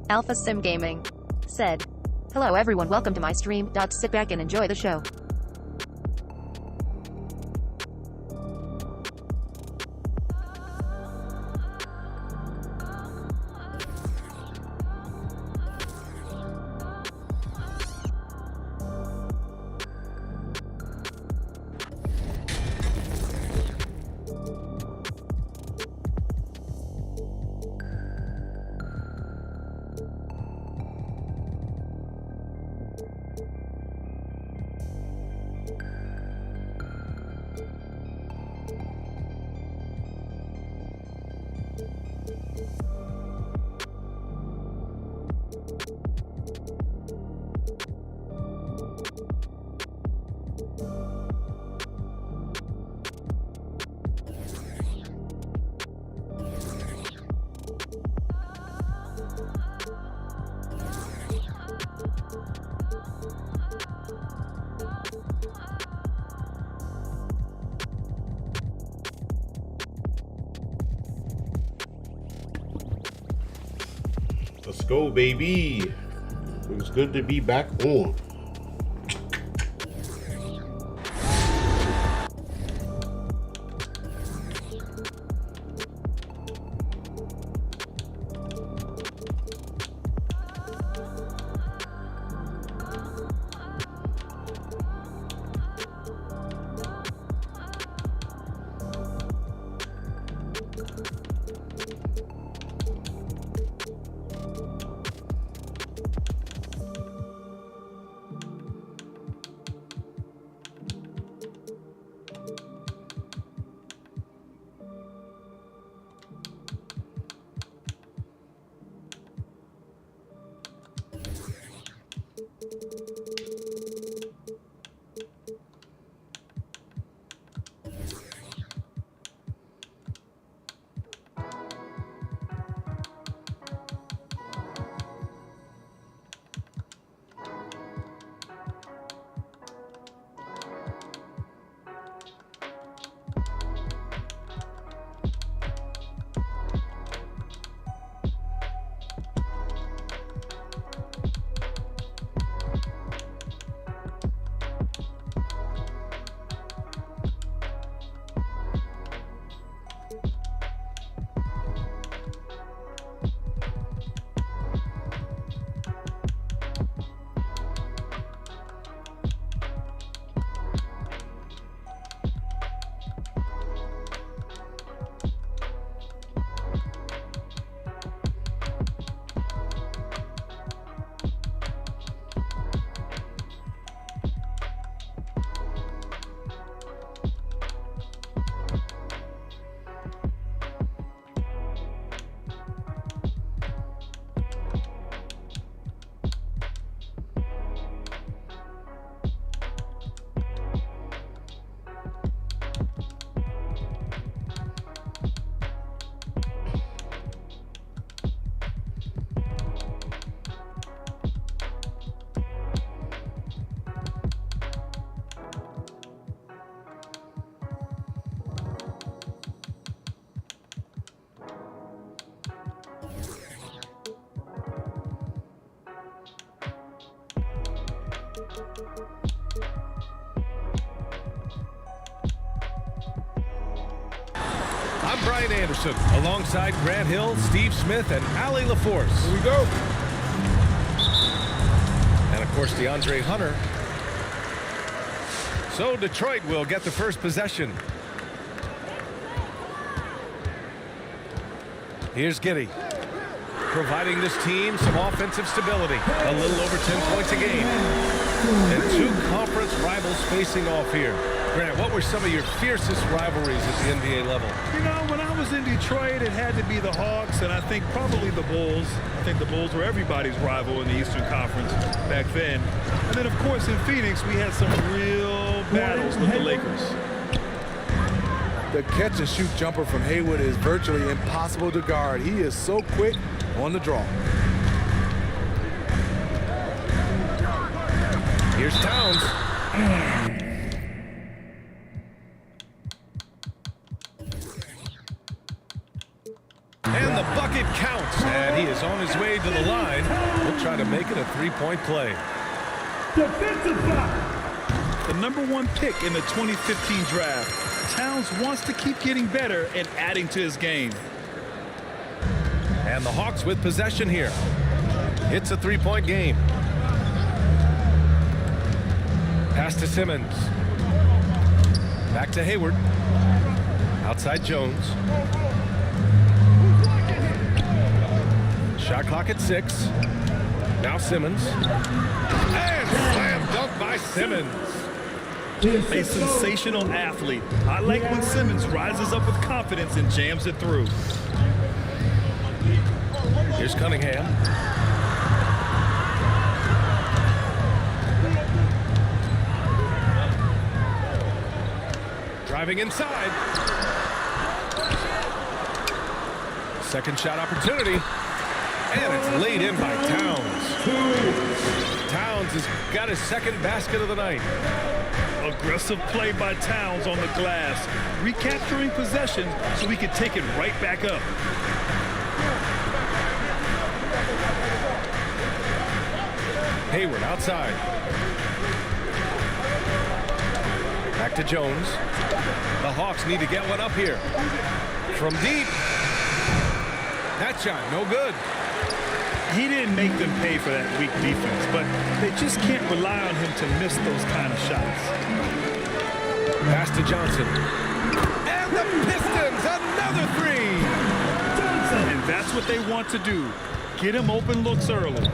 Alpha Sim Gaming said, "Hello everyone, welcome to my stream. Sit back and enjoy the show." Let's go, baby. It was good to be back on. I'm Brian Anderson, alongside Grant Hill, Steve Smith, and Ali LaForce. Here we go. And of course, DeAndre Hunter. So Detroit will get the first possession. Here's Giddey, providing this team some offensive stability. A little over 10 points a game. And two conference rivals facing off here. Grant, what were some of your fiercest rivalries at the NBA level? You know, when I was in Detroit, it had to be the Hawks, and I think probably the Bulls. I think the Bulls were everybody's rival in the Eastern Conference back then. And then, of course, in Phoenix, we had some real battles with the Lakers. The catch-and-shoot jumper from Haywood is virtually impossible to guard. He is so quick on the draw. Here's Towns. And the bucket it counts, and he is on his way to the line. We'll try to make it a three-point play. Defensive foul. The #1 pick in the 2015 draft, Towns wants to keep getting better and adding to his game. And the Hawks with possession here. It's a three-point game. Pass to Simmons. Back to Hayward. Outside Jones. Shot clock at 6. Now Simmons. And slam dunk by Simmons. A sensational athlete. I like when Simmons rises up with confidence and jams it through. Here's Cunningham. Driving inside. Second shot opportunity. And it's laid in by Towns. Towns has got his second basket of the night. Aggressive play by Towns on the glass, recapturing possession so he can take it right back up. Hayward outside. Back to Jones. The Hawks need to get one up here. From deep. That shot, no good. He didn't make them pay for that weak defense, but they just can't rely on him to miss those kind of shots. Pass to Johnson. And the Pistons, another three. And that's what they want to do. Get him open looks early.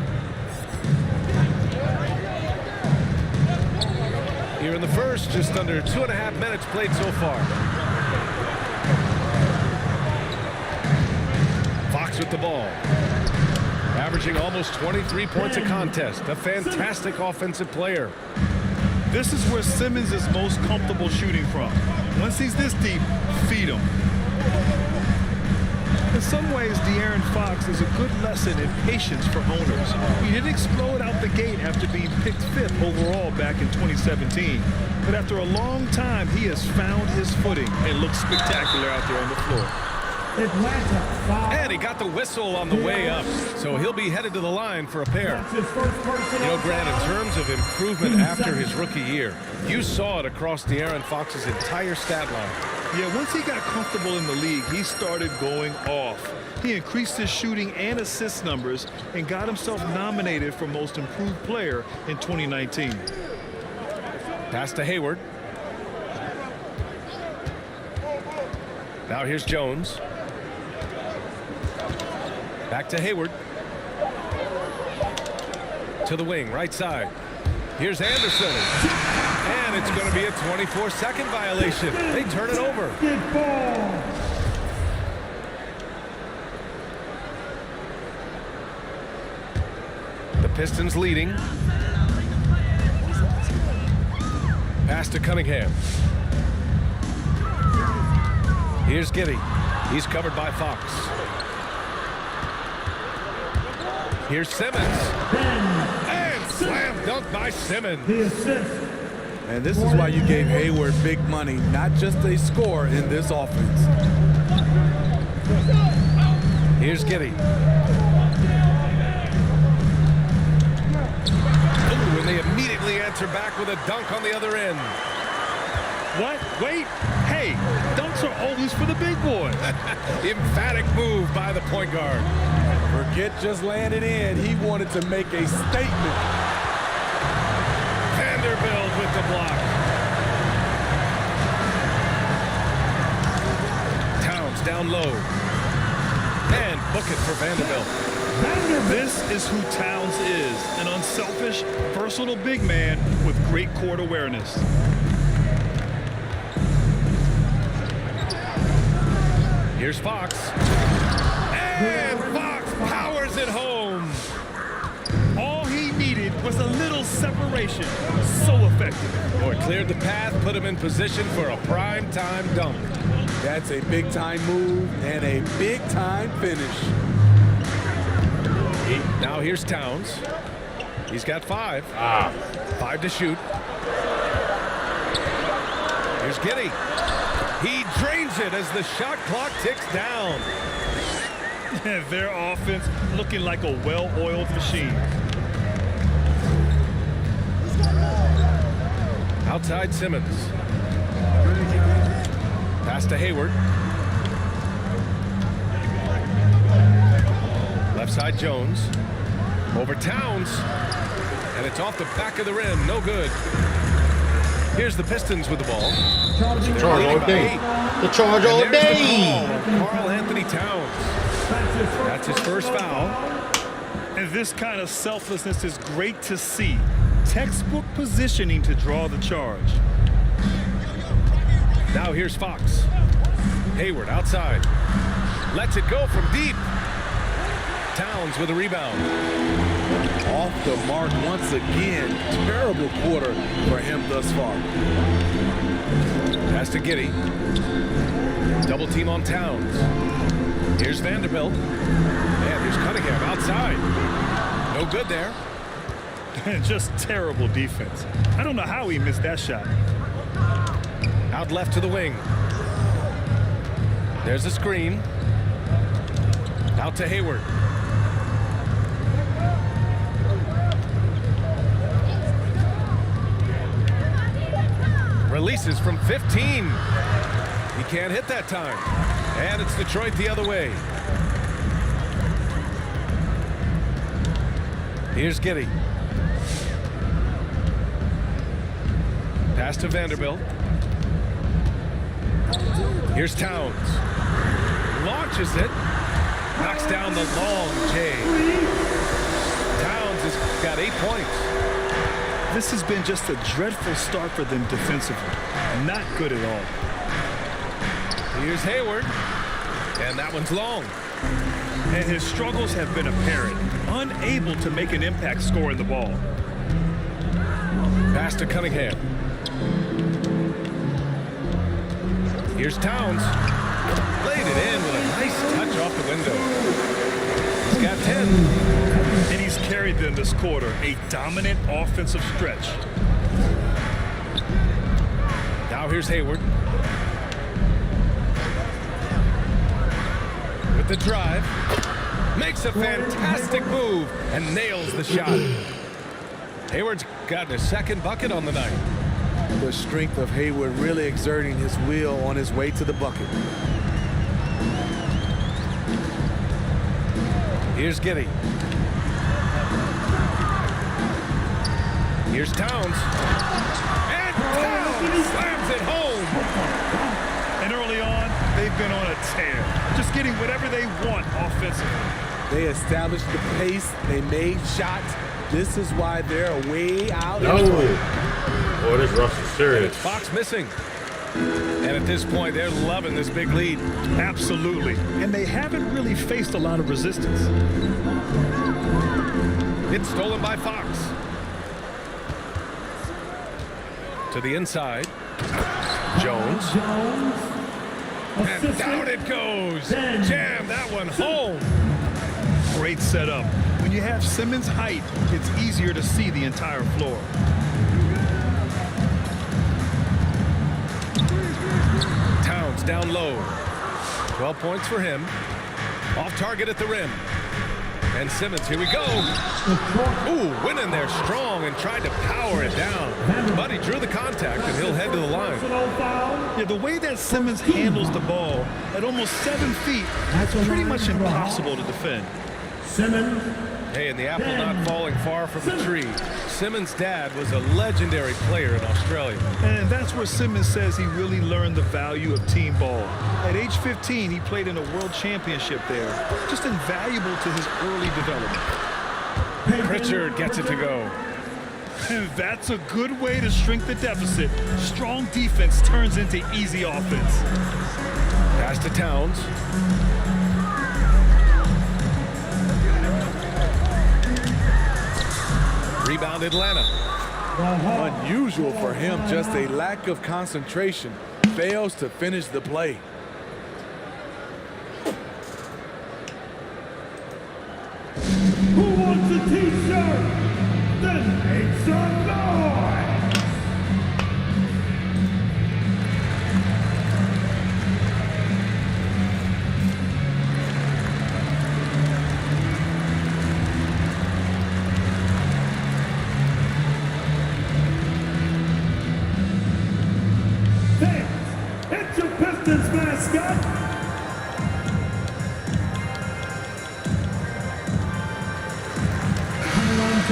Here in the first, just under 2.5 minutes played so far. Fox with the ball. Averaging almost 23 points a contest. A fantastic offensive player. This is where Simmons is most comfortable shooting from. Once he's this deep, feed him. In some ways, De'Aaron Fox is a good lesson in patience for owners. He didn't explode out the gate after being picked 5th overall back in 2017. But after a long time, he has found his footing and looks spectacular out there on the floor. And he got the whistle on the way up, so he'll be headed to the line for a pair. You know, Grant, in terms of improvement after his rookie year, you saw it across De'Aaron Fox's entire stat line. Yeah, once he got comfortable in the league, he started going off. He increased his shooting and assist numbers and got himself nominated for Most Improved Player in 2019. Pass to Hayward. Now here's Jones. Back to Hayward. To the wing, right side. Here's Anderson. And it's going to be a 24-second violation. They turn it over. The Pistons leading. Pass to Cunningham. Here's Giddey. He's covered by Fox. Here's Simmons. And slam dunk by Simmons. And this is why you gave Hayward big money, not just a score in this offense. Here's Giddey. Ooh, and they immediately answer back with a dunk on the other end. What? Wait. Hey, dunks are always for the big boys. Emphatic move by the point guard. Forget just laying it in. He wanted to make a statement. Vanderbilt with the block. Towns down low. And book it for Vanderbilt. This is who Towns is, an unselfish, versatile big man with great court awareness. Here's Fox. And Fox powers it home. All he needed was a little separation. So effective. Boy, cleared the path, put him in position for a prime-time dunk. That's a big-time move and a big-time finish. Now here's Towns. He's got 5. 5 to shoot. Here's Giddey. He drains it as the shot clock ticks down. Their offense looking like a well-oiled machine. Outside Simmons. Pass to Hayward. Left side Jones. Over Towns. And it's off the back of the rim. No good. Here's the Pistons with the ball. The charge all day. The charge all day. Karl Anthony Towns. That's his first foul. And this kind of selflessness is great to see. Textbook positioning to draw the charge. Now here's Fox. Hayward outside. Lets it go from deep. Towns with a rebound. Off the mark once again. Terrible quarter for him thus far. Pass to Giddey. Double team on Towns. Here's Vanderbilt. And here's Cunningham outside. No good there. Just terrible defense. I don't know how he missed that shot. Out left to the wing. There's a screen. Out to Hayward. Releases from 15. He can't hit that time. And it's Detroit the other way. Here's Giddey. Pass to Vanderbilt. Here's Towns. Launches it. Knocks down the long J. Towns has got 8 points. This has been just a dreadful start for them defensively. Not good at all. Here's Hayward. And that one's long. And his struggles have been apparent. Unable to make an impact scoring the ball. Pass to Cunningham. Here's Towns. Laid it in with a nice touch off the window. He's got 10. And he's carried them this quarter. A dominant offensive stretch. Now here's Hayward. With the drive. Makes a fantastic move and nails the shot. Hayward's gotten his second bucket on the night. The strength of Hayward really exerting his will on his way to the bucket. Here's Giddey. Here's Towns. And Towns slams it home. And early on, they've been on a tear. Just getting whatever they want offensively. They established the pace. They made shots. This is why they're way out. No. Boy, this Russ is serious. Fox missing. And at this point, they're loving this big lead. Absolutely. And they haven't really faced a lot of resistance. It's stolen by Fox. To the inside. Jones. And down it goes. Jam that one home. Great setup. When you have Simmons' height, it's easier to see the entire floor. Towns down low. 12 points for him. Off target at the rim. And Simmons, here we go. Ooh, went in there strong and tried to power it down. But he drew the contact and he'll head to the line. Yeah, the way that Simmons handles the ball at almost 7 feet, it's pretty much impossible to defend. Simmons. Hey, and the apple not falling far from the tree. Simmons' dad was a legendary player in Australia. And that's where Simmons says he really learned the value of team ball. At age 15, he played in a world championship there. Just invaluable to his early development. Pritchard gets it to go. And that's a good way to shrink the deficit. Strong defense turns into easy offense. Pass to Towns. Rebound Atlanta. Unusual for him, just a lack of concentration. Fails to finish the play. Who wants a t-shirt? Then make some noise!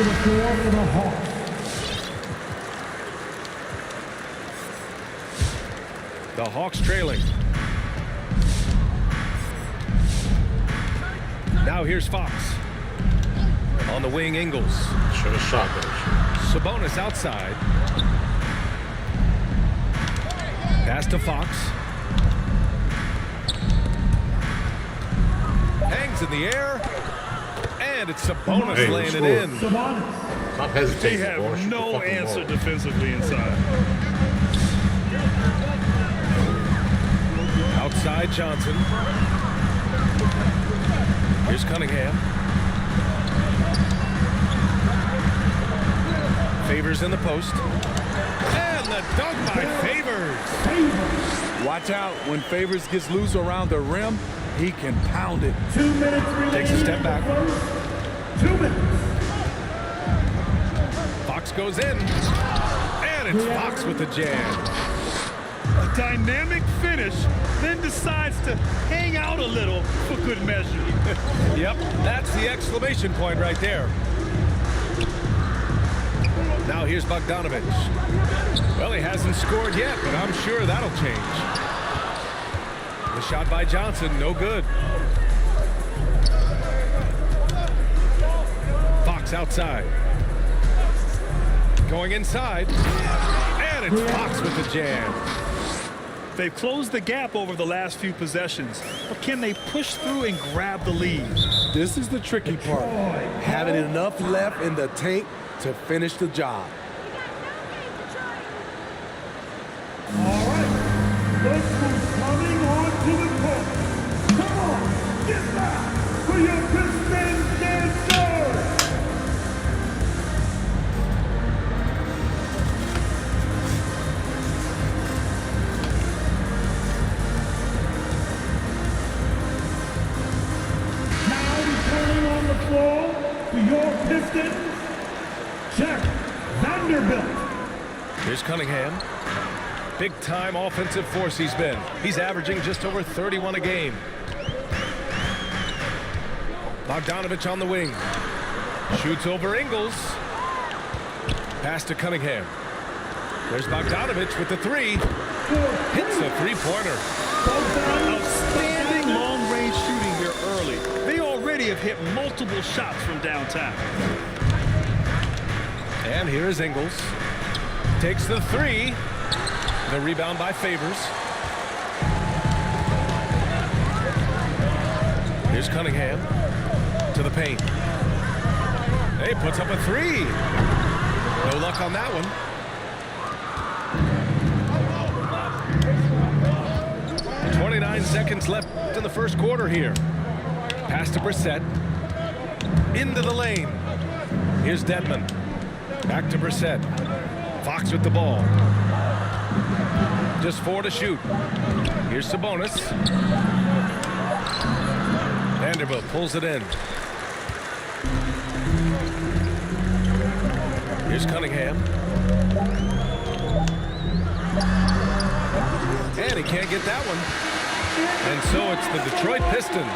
to the floor for the Hawks. The Hawks trailing. Now here's Fox. On the wing, Ingles. Should have shot that. Sabonis outside. Pass to Fox. Hangs in the air. And it's Sabonis Hey, laying it score. in. Sabonis. Stop They hesitating. have boy. Shoot the no fucking answer ball. defensively inside. Outside Johnson. Here's Cunningham. Favors in the post. And the dunk by Favors. Watch out. When Favors gets loose around the rim, he can pound it. 2 minutes remaining. Takes a step back. 2 minutes. Fox goes in. And it's Fox with the jam. A dynamic finish, then decides to hang out a little for good measure. Yep, that's the exclamation point right there. Now here's Bogdanovich. Well, he hasn't scored yet, but I'm sure that'll change. The shot by Johnson, no good. Fox outside. Going inside. And it's Fox with the jam. They've closed the gap over the last few possessions, but can they push through and grab the lead? This is the tricky part. Having enough left in the tank to finish the job. All right. Look who's coming on to the court. Come on, get back for your Pistons dancer. Now returning on the floor for your Pistons, check Vanderbilt. Here's Cunningham. Big-time offensive force he's been. He's averaging just over 31 a game. Bogdanovich on the wing. Shoots over Ingles. Pass to Cunningham. There's Bogdanovich with the three. Hits the three-pointer. Outstanding long-range shooting here early. They already have hit multiple shots from downtown. And here is Ingles. Takes the three. The rebound by Favors. Here's Cunningham to the paint. Hey, puts up a three. No luck on that one. .29 seconds left in the first quarter here. Pass to Brissett. Into the lane. Here's Dedmon. Back to Brissett. Fox with the ball. Just 4 to shoot. Here's Sabonis. Vanderbilt pulls it in. Here's Cunningham. And he can't get that one. And so it's the Detroit Pistons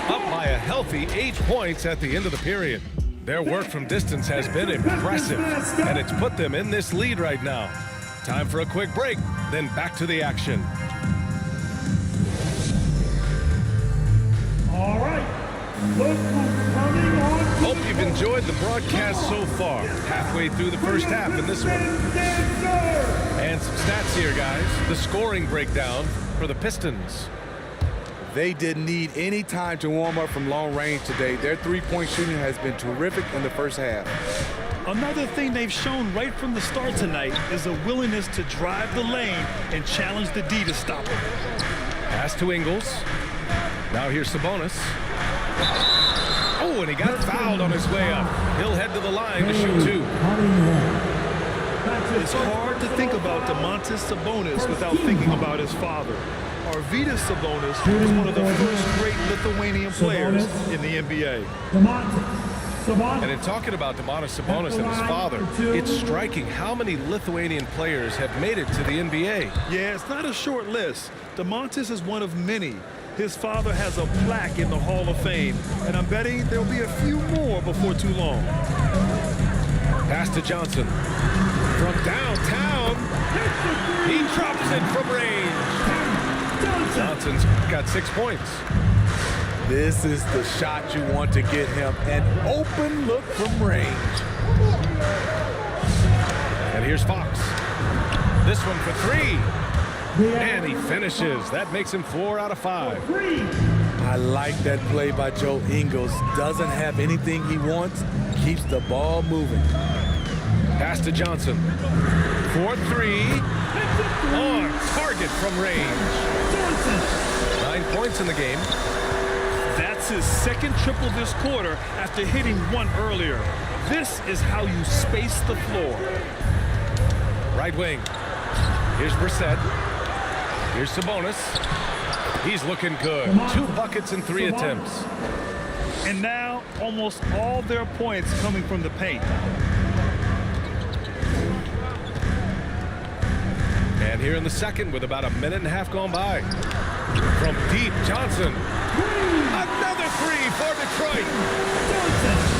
up by a healthy 8 points at the end of the period. Their work from distance has been impressive, and it's put them in this lead right now. Time for a quick break, then back to the action. All right. Look who's coming on to Hope you've enjoyed the broadcast so far. Halfway through the first half in this one. And some stats here, guys. The scoring breakdown for the Pistons. They didn't need any time to warm up from long range today. Their three-point shooting has been terrific in the first half. Another thing they've shown right from the start tonight is a willingness to drive the lane and challenge the D to stop it. Pass to Ingles. Now here's Sabonis. Oh, and he got fouled on his way up. He'll head to the line to shoot 2. It's hard to think about Domantas Sabonis without thinking about his father. Arvydas Sabonis was one of the first great Lithuanian players in the NBA. And in talking about Domantas Sabonis and his father, it's striking how many Lithuanian players have made it to the NBA. Yeah, it's not a short list. Domantas is one of many. His father has a plaque in the Hall of Fame, and I'm betting there'll be a few more before too long. Pass to Johnson. From downtown, he drops it from range. Johnson's got 6 points. This is the shot you want to get him. An open look from range. And here's Fox. This one for 3. And he finishes. That makes him 4 out of 5. I like that play by Joe Ingles. Doesn't have anything he wants. Keeps the ball moving. Pass to Johnson. 4-3. On target from range. 9 points in the game. That's his second triple this quarter after hitting one earlier. This is how you space the floor. Right wing. Here's Brissett. Here's Sabonis. He's looking good. 2 buckets in 3 attempts. And now almost all their points coming from the paint. And here in the second with about a minute and a half gone by. From deep, Johnson. Another 3 for Detroit.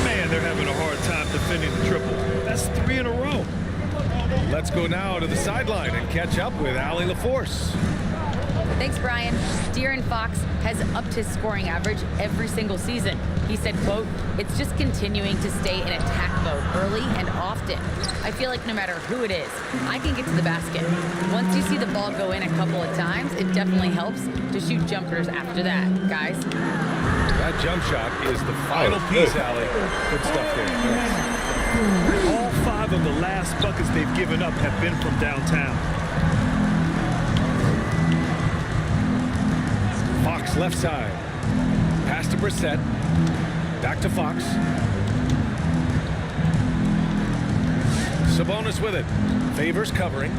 Man, they're having a hard time defending the triple. That's 3 in a row. Let's go now to the sideline and catch up with Allie LaForce. Thanks, Brian. De'Aaron Fox has upped his scoring average every single season. He said, quote, "It's just continuing to stay in attack mode early and often. I feel like no matter who it is, I can get to the basket. Once you see the ball go in a couple of times, it definitely helps to shoot jumpers after that, guys." That jump shot is the final piece, Allie. Good stuff there. All 5 of the last buckets they've given up have been from downtown. Fox left side. Pass to Brissett. Back to Fox. Sabonis with it. Favors covering.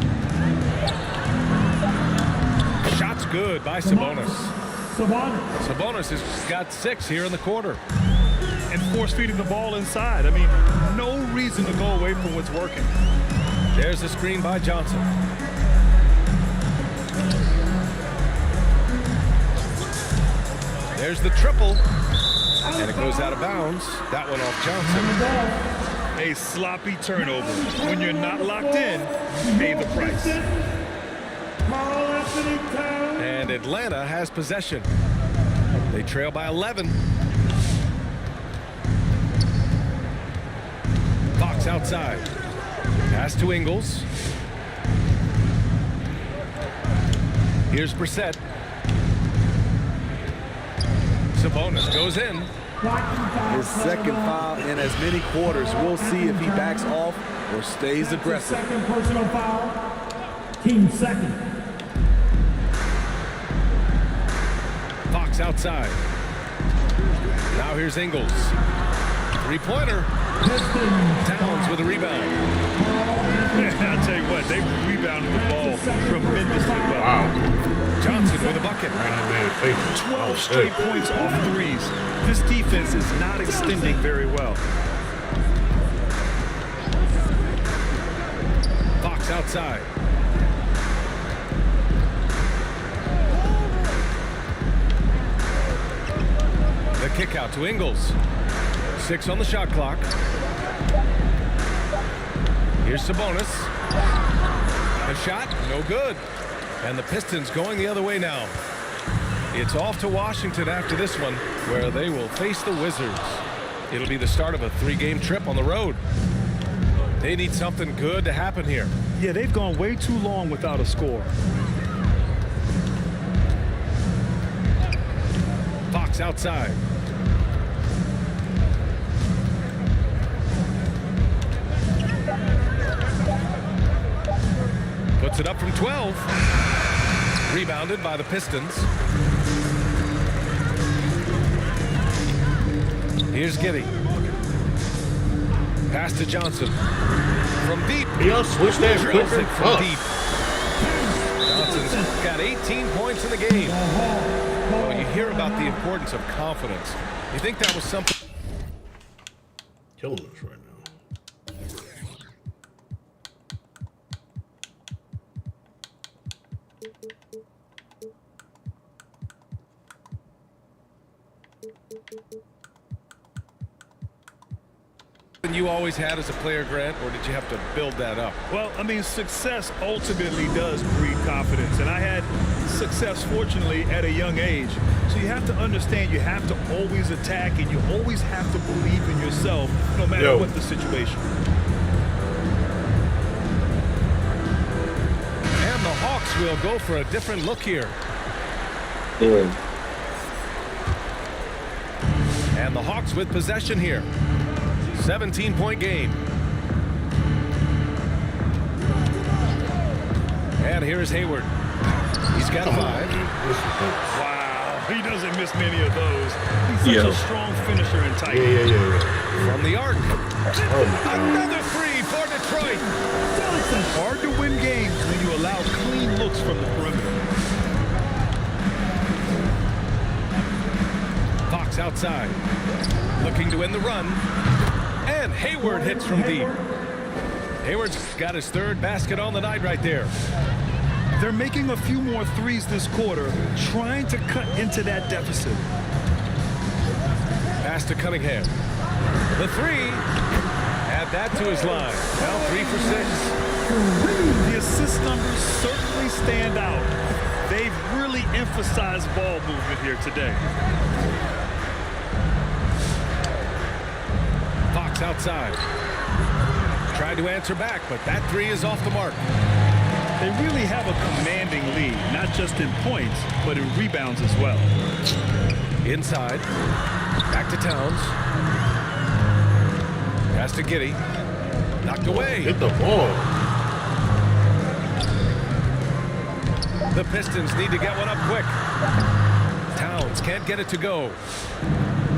Shot's good by Sabonis. Sabonis has got 6 here in the quarter. And force feeding the ball inside. I mean, no reason to go away from what's working. There's the screen by Johnson. There's the triple. And it goes out of bounds. That one off Johnson. A sloppy turnover. When you're not locked in, you pay the price. And Atlanta has possession. They trail by 11. Fox outside. Pass to Ingles. Here's Brissett. Sabonis goes in. His second foul in as many quarters. We'll see if he backs off or stays aggressive. Second personal foul. Team second. Fox outside. Now here's Ingles. 3-pointer. Towns with a rebound. I'll tell you what, they rebounded the ball tremendously well. Wow. Johnson with a bucket. 12 straight points off threes. This defense is not extending very well. Fox outside. The kick out to Ingles. 6 on the shot clock. Here's Sabonis. A shot, no good. And the Pistons going the other way now. It's off to Washington after this one, where they will face the Wizards. It'll be the start of a 3-game trip on the road. They need something good to happen here. Yeah, they've gone way too long without a score. Fox outside. Puts it up from 12. Rebounded by the Pistons. Here's Giddey. Pass to Johnson. From deep. Y'all switch that Drills quicker. it from deep. Johnson's got 18 points in the game. Well, you hear about the importance of confidence. You think that was something? Killing us right now. You always had as a player, Grant, or did you have to build that up? Well, I mean, success ultimately does breed confidence, and I had success, fortunately, at a young age. So you have to understand you have to always attack, and you always have to believe in yourself, no matter what the situation. And the Hawks will go for a different look here. And the Hawks with possession here. 17-point game. And here's Hayward. He's got 5. Wow, he doesn't miss many of those. He's such a strong finisher and tight. From the arc. Another 3 for Detroit. It's hard to win games when you allow clean looks from the perimeter. Fox outside. Looking to win the run. And Hayward hits from deep. Hayward's got his 3rd basket on the night right there. They're making a few more threes this quarter, trying to cut into that deficit. Pass to Cunningham. The 3. Add that to his line. Now 3 for 6. The assist numbers certainly stand out. They've really emphasized ball movement here today. Fox outside. Tried to answer back, but that 3 is off the mark. They really have a commanding lead, not just in points, but in rebounds as well. Inside. Back to Towns. Pass to Giddey. Knocked away. Hit the ball. The Pistons need to get one up quick. Towns can't get it to go.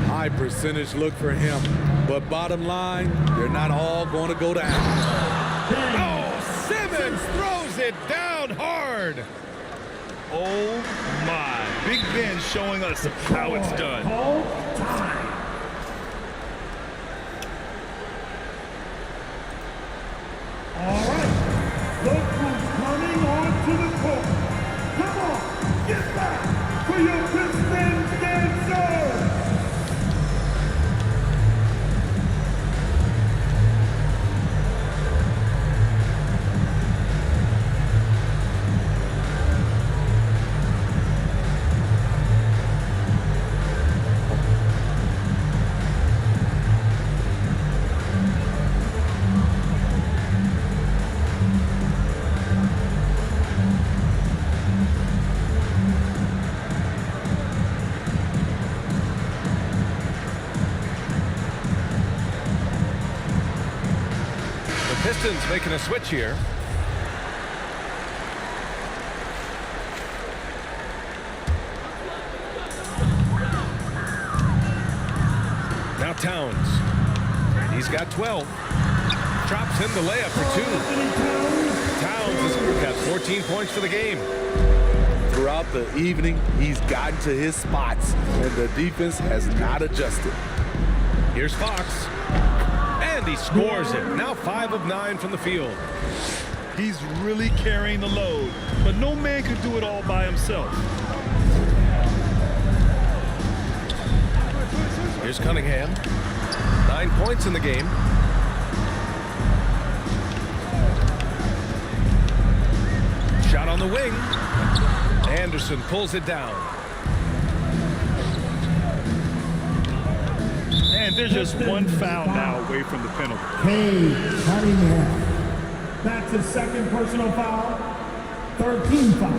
High percentage look for him. But bottom line, they're not all going to go down. Oh, Simmons throws it down hard. Oh, my. Big Ben showing us how it's done. All right, look who's coming onto the court. Come on, get back for your Pistons dancer. Pistons making a switch here. Now Towns. He's got 12. Drops in the layup for 2. Towns has got 14 points for the game. Throughout the evening, he's gotten to his spots, and the defense has not adjusted. Here's Fox. And he scores it. Now 5 of 9 from the field. He's really carrying the load, but no man could do it all by himself. Here's Cunningham. 9 points in the game. Shot on the wing. Anderson pulls it down. And they're just one foul now away from the penalty. Cunningham. That's his 2nd personal foul. 13 foul.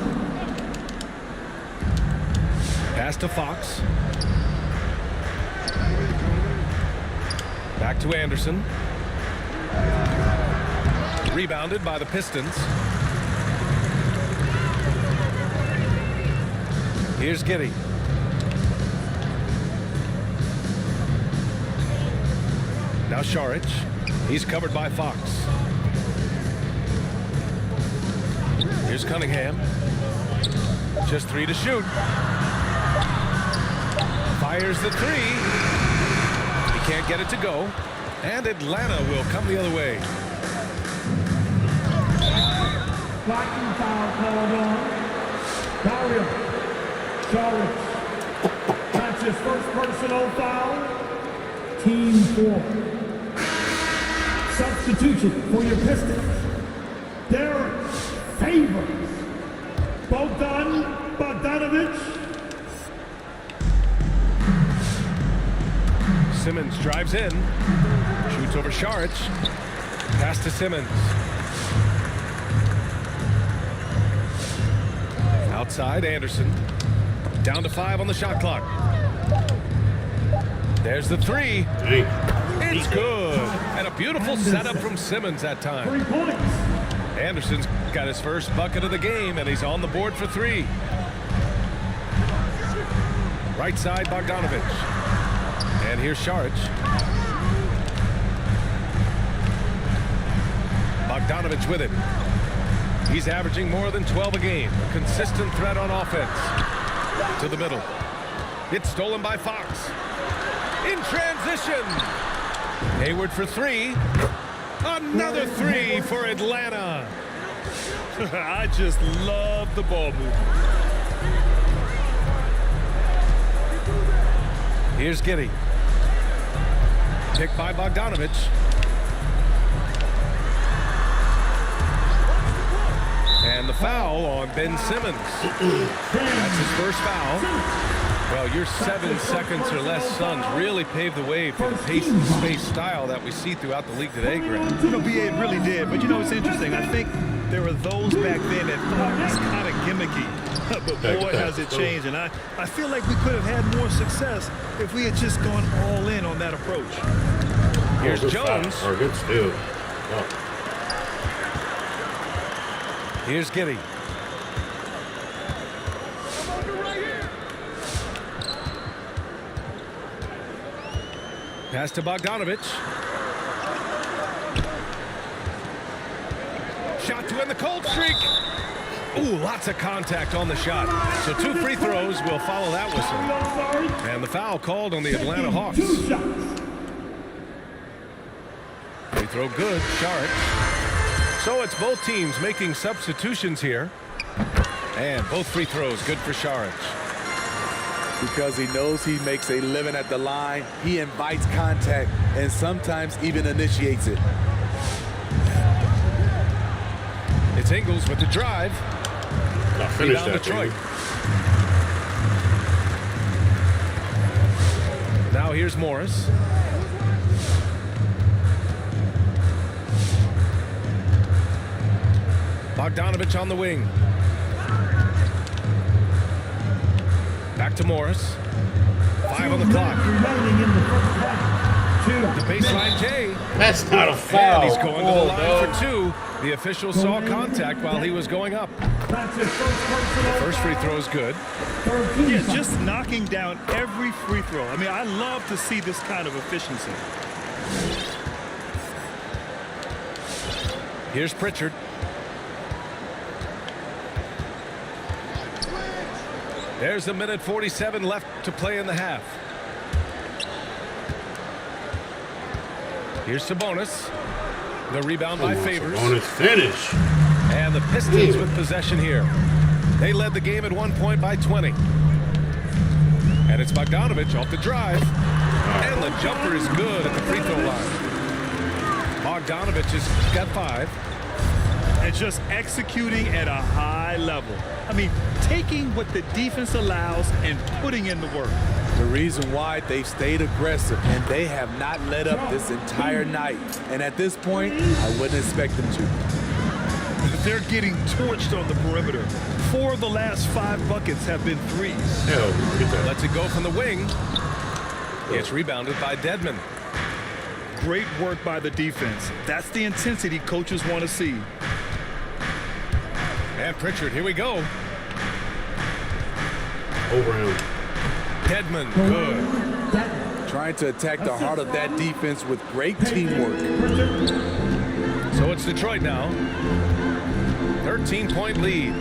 Pass to Fox. Back to Anderson. Rebounded by the Pistons. Here's Giddey. Now SCH-REG. He's covered by Fox. Here's Cunningham. Just 3 to shoot. Fires the 3. He can't get it to go. And Atlanta will come the other way. Blocking foul called on. Dario. SCH-REG. That's his 1st personal foul. Team 4. Substitution for your Pistons. Their favorite, Bogdanovich. Simmons drives in, shoots over Saric, pass to Simmons. Outside, Anderson. Down to 5 on the shot clock. There's the 3. It's good. And a beautiful setup from Simmons that time. 3 points. Anderson's got his first bucket of the game, and he's on the board for 3. Right side, Bogdanovich. And here's Saric. Bogdanovich with it. He's averaging more than 12 a game. A consistent threat on offense. To the middle. It's stolen by Fox. In transition. Hayward for 3. Another 3 for Atlanta. I just love the ball movement. Here's Giddey. Picked by Bogdanovich. And the foul on Ben Simmons. That's his first foul. Well, your 7 seconds or less Suns really paved the way for the pace and space style that we see throughout the league today, Grant. You know, BA, it really did. But you know, it's interesting. I think there were those back then that thought it was kind of gimmicky. But boy, has it changed. And I feel like we could have had more success if we had just gone all in on that approach. Here's Jones. Or good steal. Oh. Here's Giddey. Pass to Bogdanovich. Shot to end the cold streak. Ooh, lots of contact on the shot. So 2 free throws will follow that whistle. And the foul called on the Atlanta Hawks. Free throw good, Saric. So it's both teams making substitutions here. And both free throws good for Saric. Because he knows he makes a living at the line, he invites contact and sometimes even initiates it. It's Ingles with the drive. Finish that, Detroit. Now here's Morris. Bogdanovich on the wing. Back to Morris. 5 on the clock. The baseline J. That's not a foul. And he's going to the line for 2. The official saw contact while he was going up. The first free throw is good. Yeah, just knocking down every free throw. I mean, I love to see this kind of efficiency. Here's Pritchard. There's 1:47 left to play in the half. Here's Sabonis. The rebound by Favors. Sabonis finish. And the Pistons with possession here. They led the game at 1 point by 20. And it's Bogdanovich off the drive. And the jumper is good at the free throw line. Bogdanovich has got 5. And just executing at a high level. I mean, taking what the defense allows and putting in the work. The reason why they've stayed aggressive and they have not let up this entire night. And at this point, I wouldn't expect them to. They're getting torched on the perimeter. 4 of the last 5 buckets have been threes. Hell, look at that. Lets it go from the wing. It's rebounded by Dedmon. Great work by the defense. That's the intensity coaches want to see. And Pritchard, here we go. Over him. Dedmon, good. Trying to attack the heart of that defense with great teamwork. So it's Detroit now. 13-point lead.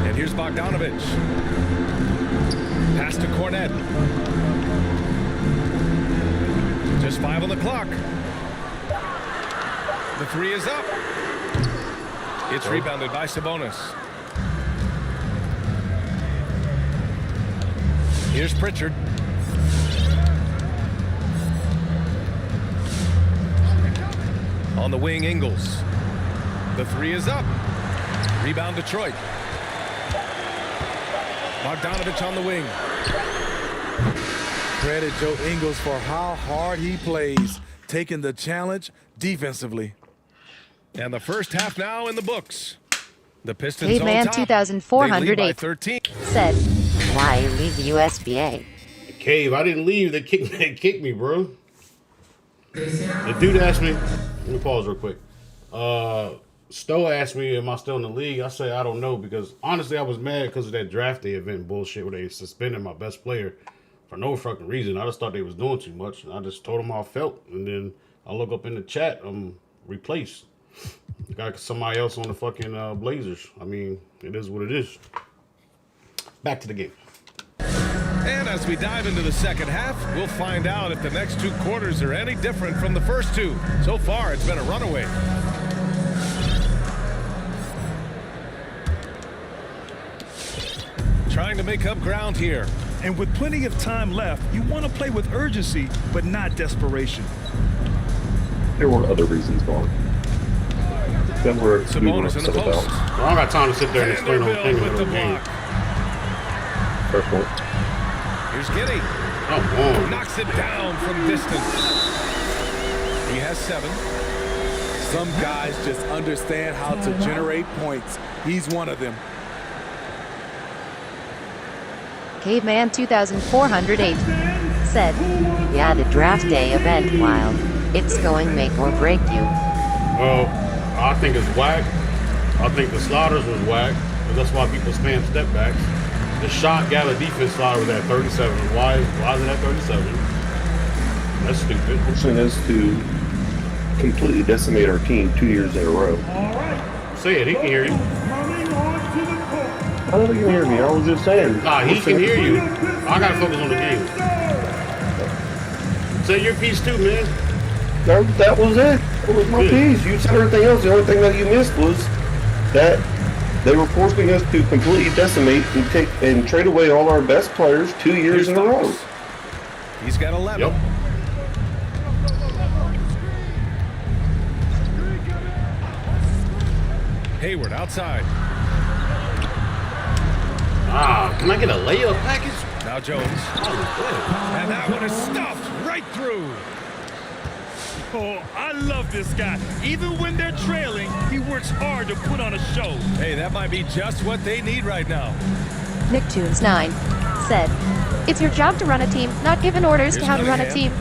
And here's Bogdanovich. Pass to Cornette. Just 5 on the clock. The 3 is up. It's rebounded by Sabonis. Here's Pritchard. On the wing, Ingles. The three is up. Rebound, Detroit. Bogdanovich on the wing. Credit Joe Ingles for how hard he plays, taking the challenge defensively. And the first half now in the books. The Pistons Caveman on top. 2408 They lead by 13. said, "Why leave the USBA?" Cave, I didn't leave. They kicked me, bro. The dude asked me, let me pause real quick. Stowe asked me, am I still in the league? I say, I don't know, because honestly, I was mad because of that draft day event bullshit where they suspended my best player for no fucking reason. I just thought they was doing too much. And I just told them how I felt. And then I look up in the chat, I'm replaced. Got somebody else on the fucking Blazers. I mean, it is what it is. Back to the game. And as we dive into the second half, we'll find out if the next two quarters are any different from the first two. So far, it's been a runaway. Trying to make up ground here. And with plenty of time left, you want to play with urgency, but not desperation. There were other reasons why. Then we were Sabonis in the upset post. about. I don't got time to sit there and explain the whole thing Vanderbilt with in the the game. block. Fair point. Here's Giddey. Oh, Knocks it down from distance. He has 7. Some guys just understand how to generate points. He's one of them. Caveman 2408 said, "Yeah, the draft day event wild. It's going make or break you." Well, I think it's whack. I think the sliders was whack. And that's why people spam step backs. The shot gather defense slider was at 37. Why is it at 37? That's stupid. Forcing us to completely decimate our team 2 years in a row. All right. Say it, he can hear you. Coming on to the court. I don't think you can hear me. I was just saying. Nah, he can hear you. I gotta focus on the game. Say your piece too, man. That was it. That was my Good. piece. You said everything else. The only thing that you missed was that they were forcing us to completely decimate and trade away all our best players 2 years in a row. He's got 11. Yep. Hayward outside. Can I get a layup package? Now Jones. And that one is stuffed right through. Oh, I love this guy. Even when they're trailing, he works hard to put on a show. Hey, that might be just what they need right now. Nicktoons9 said, "It's your job to run a team, not giving orders to how to run a team."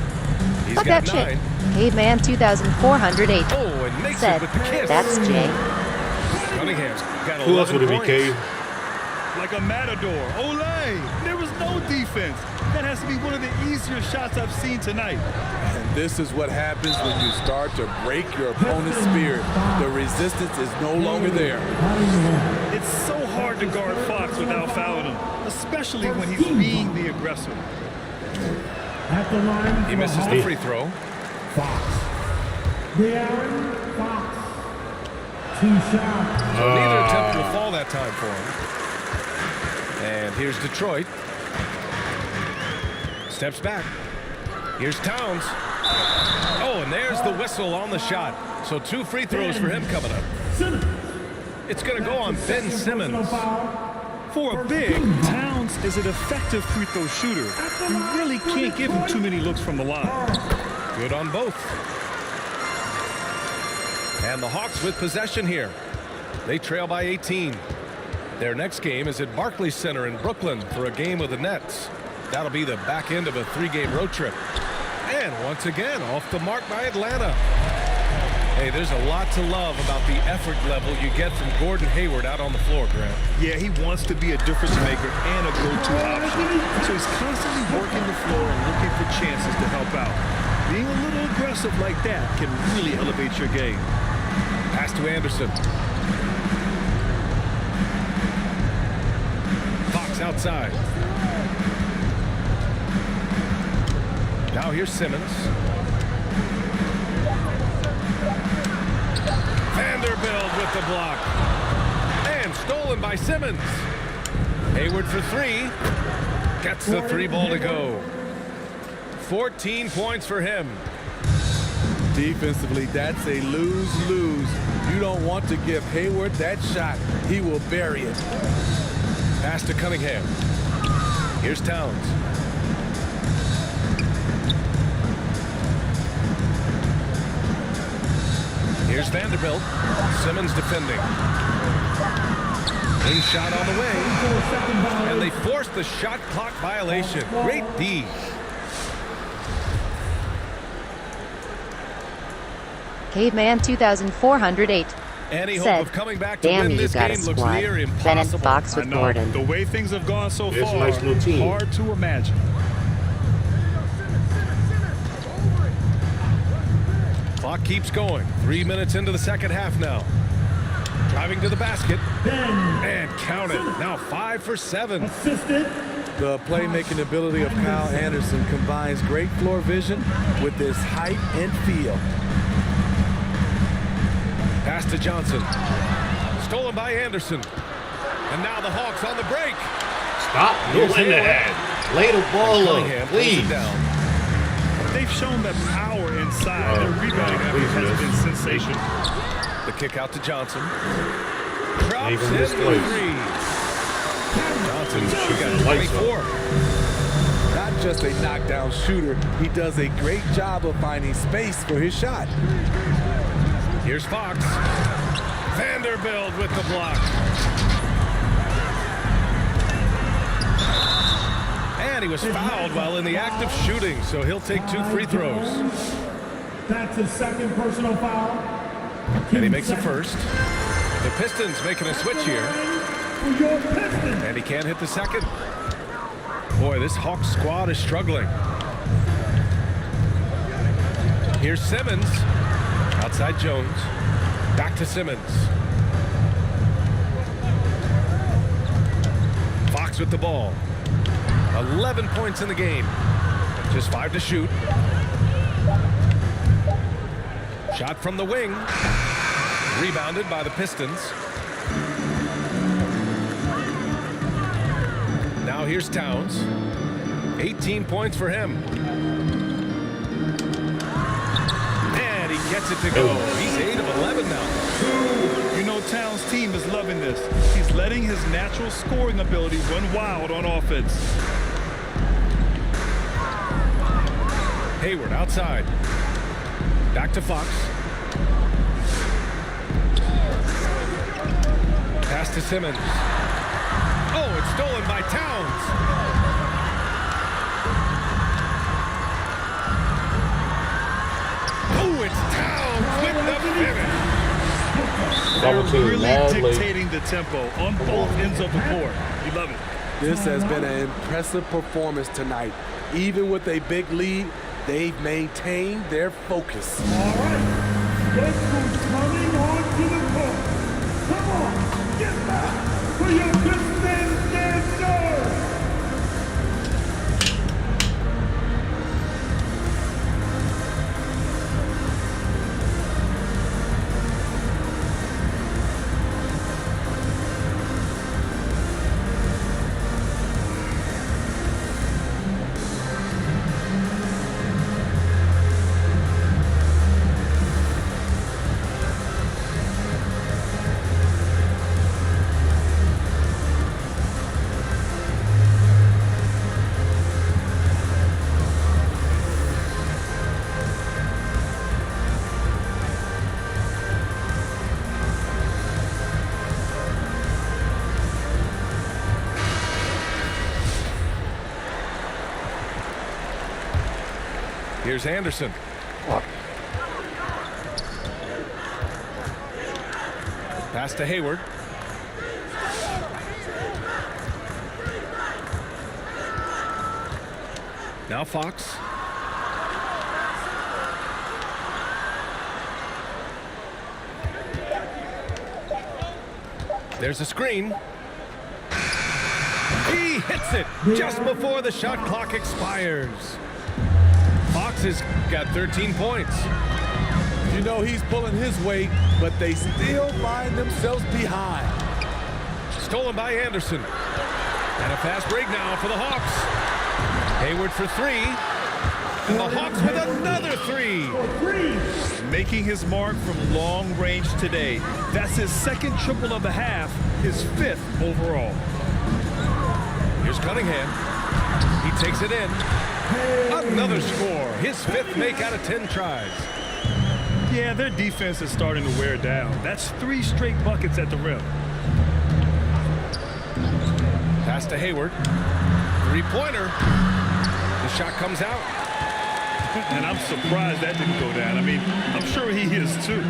He's Fuck got that 9. shit. Caveman 2408 Oh, and makes said, it with the kiss. "That's Jay." Cunningham's got 11 Who else would it be, points. Cave? Like a matador. Olay! There was no defense. That has to be one of the easier shots I've seen tonight. And this is what happens when you start to break your opponent's spirit. The resistance is no longer there. It's so hard to guard Fox without fouling him, especially when he's being the aggressor. At the line He for misses the Hawks, free throw. Fox. De'Aaron Fox. 2 shots. So neither attempt will fall that time for him. And here's Detroit. Steps back. Here's Towns. Oh, and there's the whistle on the shot. So 2 free throws for him coming up. Simmons. It's going to go on Ben Simmons. For a big, Towns is an effective free throw shooter. You really can't give him too many looks from the line. Good on both. And the Hawks with possession here. They trail by 18. Their next game is at Barclays Center in Brooklyn for a game with the Nets. That'll be the back end of a 3-game road trip. And once again, off the mark by Atlanta. Hey, there's a lot to love about the effort level you get from Gordon Hayward out on the floor, Grant. Yeah, he wants to be a difference maker and a go-to option. So he's constantly working the floor and looking for chances to help out. Being a little aggressive like that can really elevate your game. Pass to Anderson. Fox outside. Now here's Simmons. Vanderbilt with the block. And stolen by Simmons. Hayward for 3. Gets the 3 ball to go. 14 points for him. Defensively, that's a lose-lose. You don't want to give Hayward that shot. He will bury it. Pass to Cunningham. Here's Towns. Here's Vanderbilt. Simmons defending. Wing shot on the way. And they forced the shot clock violation. Great D. Caveman 2408 Any hope said, of coming back to "Damn, win you this got a game looks squad. near Bennett impossible. Fox I with know. Gordon." The way things have gone so It's a far, nice little team. hard to imagine. Clock keeps going. 3 minutes into the second half now. Driving to the basket. And count it. Now 5 for 7. Assistant. The playmaking ability of Kyle Anderson combines great floor vision with his height and feel. Pass to Johnson. Stolen by Anderson. And now the Hawks on the break. Stop doing that. Lay the ball Cunningham up, pulls please. it down. They've shown that power inside. Their rebounding effort has been sensational. The kick out to Johnson. Drops Even in the misplaced. three. Johnson, she got Lights 24. Not just a knockdown shooter, he does a great job of finding space for his shot. Here's Fox. Vanderbilt with the block. And he was fouled while in the act of shooting, so he'll take 2 free throws. That's his second personal foul. And he makes the first. The Pistons making a switch here. For your Pistons. And he can't hit the second. Boy, this Hawks squad is struggling. Here's Simmons. Outside Jones. Back to Simmons. Fox with the ball. 11 points in the game. Just 5 to shoot. Shot from the wing. Rebounded by the Pistons. Now here's Towns. 18 points for him. And he gets it to go. He's 8 of 11 now. You know, Towns' team is loving this. He's letting his natural scoring ability run wild on offense. Hayward outside. Back to Fox. Pass to Simmons. Oh, it's stolen by Towns. Oh, it's Towns with the finish. Double They're team, really mad late. dictating the tempo on both ends of the court. You love it. This has been an impressive performance tonight. Even with a big lead, they've maintained their focus. All right. Look who's coming onto the court. Come on, get back for your Pistons dancers. Here's Anderson. Pass to Hayward. Now Fox. There's a screen. He hits it just before the shot clock expires. Fox has got 13 points. You know he's pulling his weight, but they still find themselves behind. Stolen by Anderson. And a fast break now for the Hawks. Hayward for 3. And the Hawks with another three. Making his mark from long range today. That's his second triple of the half, his 5th overall. Here's Cunningham. He takes it in. Another score. His 5th make out of 10 tries. Yeah, their defense is starting to wear down. That's 3 straight buckets at the rim. Pass to Hayward. Three-pointer. The shot comes out. And I'm surprised that didn't go down. I mean, I'm sure he is too.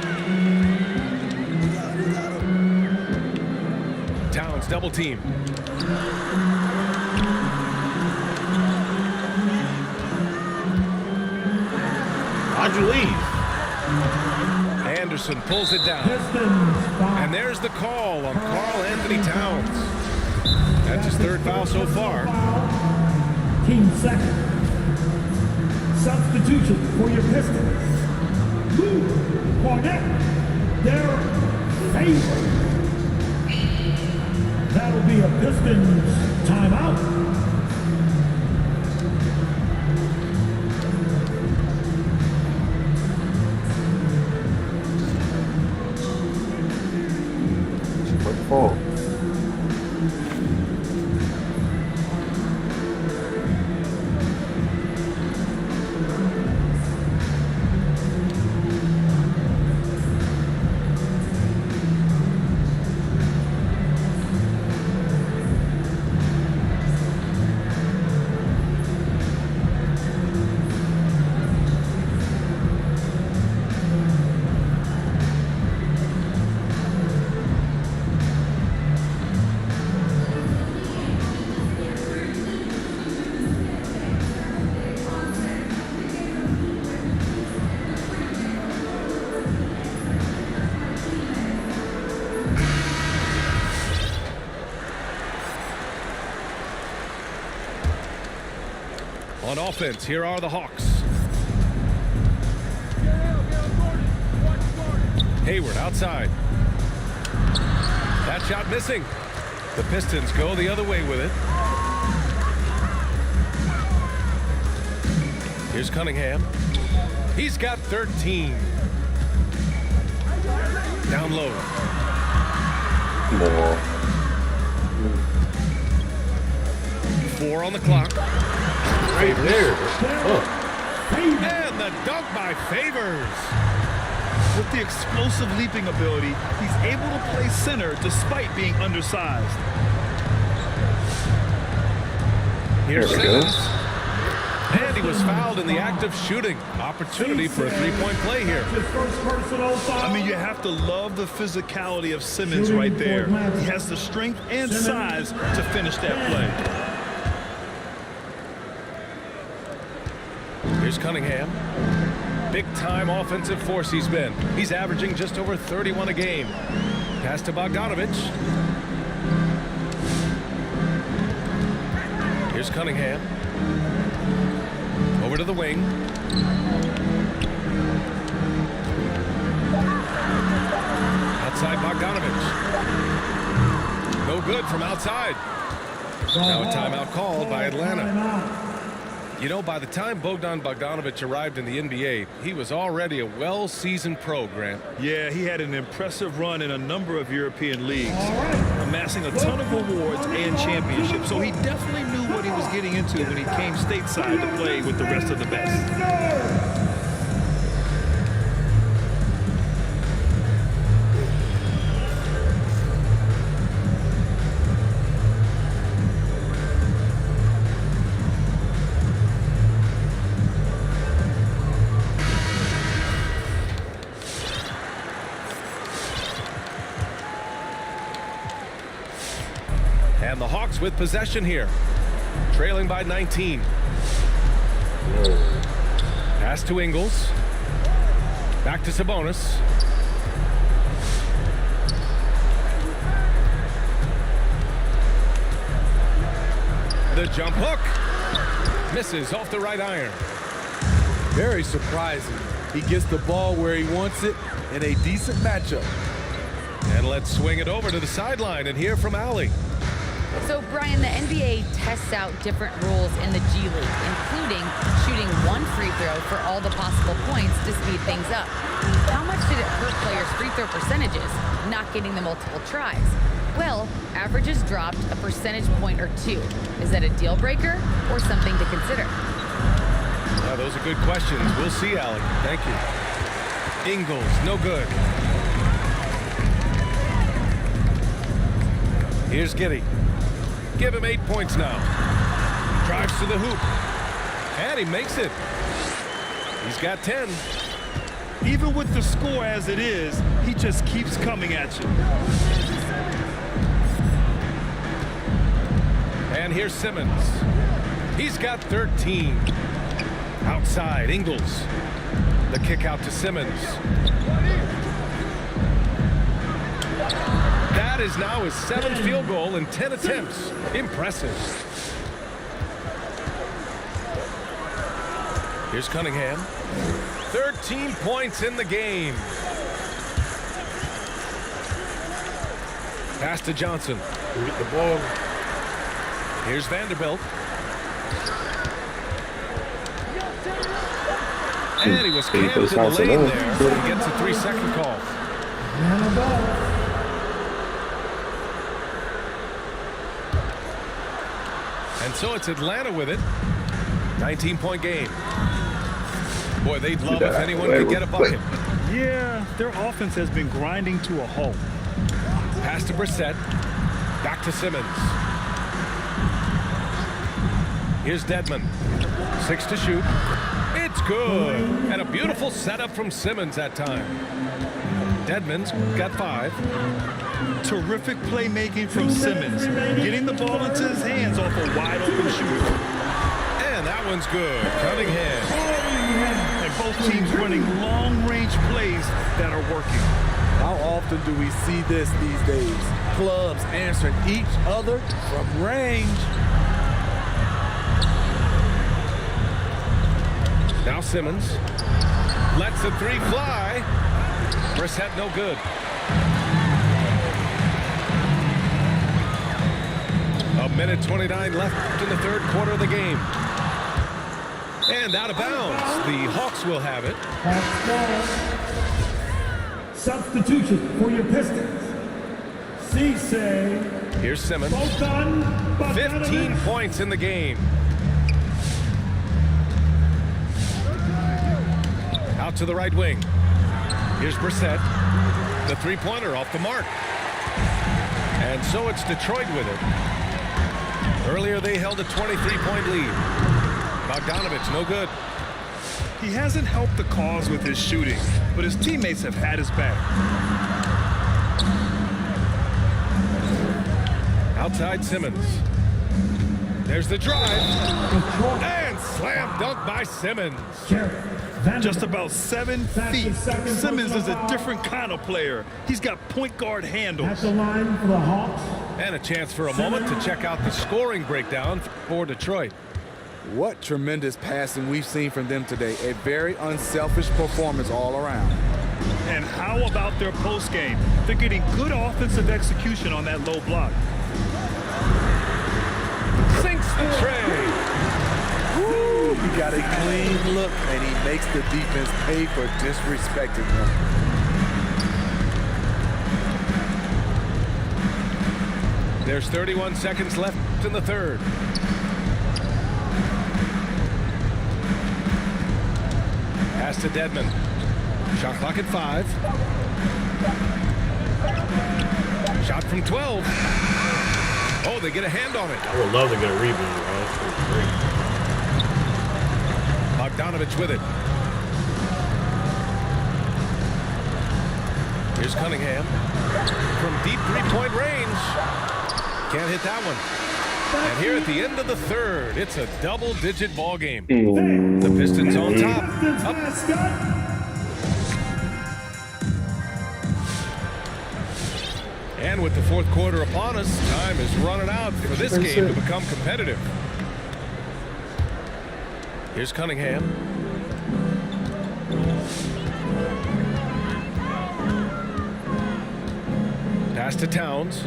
Towns double team. How'd you leave? Anderson pulls it down. And there's the call on Karl Anthony Towns. That's his 3rd foul so far. Team second. Substitution for your Pistons. Lou Cornett, their favorite. That'll be a Pistons timeout. Oh. On offense, here are the Hawks. Hayward outside. That shot missing. The Pistons go the other way with it. Here's Cunningham. He's got 13. Down low. More. 4 on the clock. Right there. And the dunk by Favors. With the explosive leaping ability, he's able to play center despite being undersized. Here's There we go. Simmons. And he was fouled in the act of shooting. Opportunity for a 3-point play here. His first personal foul. I mean, you have to love the physicality of Simmons right there. He has the strength and size to finish that play. Here's Cunningham. Big-time offensive force he's been. He's averaging just over 31 a game. Pass to Bogdanovich. Here's Cunningham. Over to the wing. Outside Bogdanovich. No good from outside. Now a timeout called by Atlanta. You know, by the time Bogdan Bogdanovich arrived in the NBA, he was already a well-seasoned pro, Grant. Yeah, he had an impressive run in a number of European leagues, amassing a ton of awards and championships. So he definitely knew what he was getting into when he came stateside to play with the rest of the best. And the Hawks with possession here, trailing by 19. Pass to Ingles. Back to Sabonis. The jump hook. Misses off the right iron. Very surprising. He gets the ball where he wants it in a decent matchup. And let's swing it over to the sideline and hear from Allie. So, Brian, the NBA tests out different rules in the G League, including shooting one free throw for all the possible points to speed things up. How much did it hurt players' free throw percentages, not getting the multiple tries? Well, averages dropped a percentage point or two. Is that a deal breaker or something to consider? Now, those are good questions. We'll see, Alec. Thank you. Ingles, no good. Here's Giddey. Give him 8 points now. Drives to the hoop. And he makes it. He's got 10. Even with the score as it is, he just keeps coming at you. And here's Simmons. He's got 13. Outside, Ingles. The kick out to Simmons. That is now his 7th field goal in 10 attempts. Impressive. Here's Cunningham. 13 points in the game. Pass to Johnson. Get the ball. Here's Vanderbilt. And he was camped in the lane there. He gets a 3-second call. And so it's Atlanta with it. 19-point game. Boy, they'd love if anyone could get a bucket. Yeah, their offense has been grinding to a halt. Pass to Brissett. Back to Simmons. Here's Dedmon. 6 to shoot. It's good. And a beautiful setup from Simmons that time. Dedmon's got 5. Terrific playmaking from Simmons, getting the ball into his hands off a wide-open shooter. And that one's good. Cunningham. And both teams running long-range plays that are working. How often do we see this these days? Clubs answering each other from range. Now Simmons lets the 3 fly. Brissett no good. A minute 29 left in the 3rd quarter of the game. And out of bounds. The Hawks will have it. Substitution for your Pistons. Cisse. Here's Simmons. 15 points in the game. Out to the right wing. Here's Brissett. The 3-pointer off the mark. And so it's Detroit with it. Earlier they held a 23-point lead. Bogdanovich, no good. He hasn't helped the cause with his shooting, but his teammates have had his back. Outside Simmons. There's the drive. And slam dunk by Simmons. Just about 7 feet. Simmons is a different kind of player. He's got point guard handles. At the line for the Hawks. And a chance for a moment to check out the scoring breakdown for Detroit. What tremendous passing we've seen from them today. A very unselfish performance all around. And how about their post game? They're getting good offensive execution on that low block. Sinks the tray. Woo, he got a clean look, and he makes the defense pay for disrespecting him. There's 31 seconds left in the 3rd. Pass to Dedmon. Shot clock at 5. Shot from 12. Oh, they get a hand on it. I would love to get a rebound, bro. Bogdanovich with it. Here's Cunningham. From deep 3-point range. Can't hit that one. And here at the end of the 3rd, it's a double-digit ball game. The Pistons on top. Up. And with the 4th quarter upon us, time is running out for this game to become competitive. Here's Cunningham. Pass to Towns.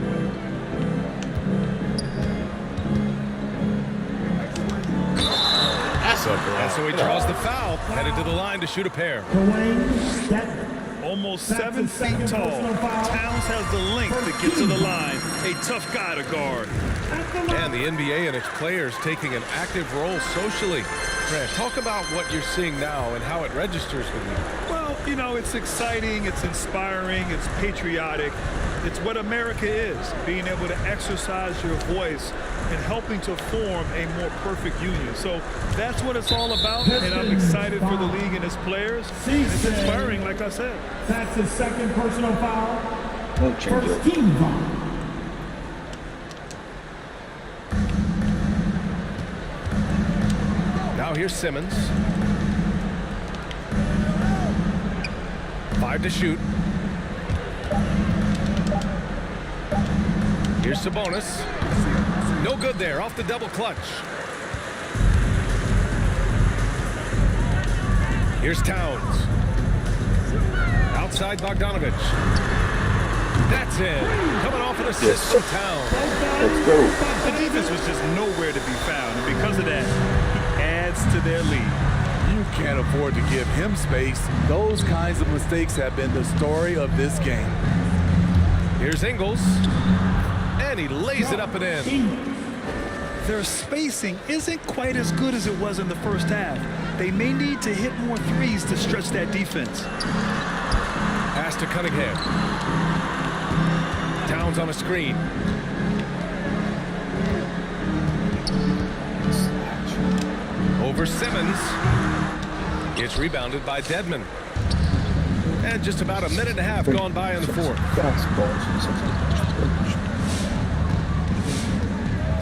What's up, bro? And so he draws the foul, headed to the line to shoot a pair. Almost 7 feet tall. Towns has the length to get to the line. A tough guy to guard. And the NBA and its players taking an active role socially. Grant, talk about what you're seeing now and how it registers with you. Well, you know, it's exciting, it's inspiring, it's patriotic. It's what America is, being able to exercise your voice and helping to form a more perfect union. So that's what it's all about, and I'm excited for the league and its players. It's inspiring, like I said. That's his second personal foul. Don't change First it. team foul. Now here's Simmons. 5 to shoot. Here's Sabonis. No good there, off the double clutch. Here's Towns. Outside Bogdanovich. That's it. Coming off an assist from Towns. Let's go. The defense was just nowhere to be found, and because of that, he adds to their lead. You can't afford to give him space. Those kinds of mistakes have been the story of this game. Here's Ingles. And he lays it up and in. Their spacing isn't quite as good as it was in the first half. They may need to hit more threes to stretch that defense. Pass to Cunningham. Towns on a screen. Over Simmons. It's rebounded by Dedmon. And just about a minute and a half gone by in the fourth.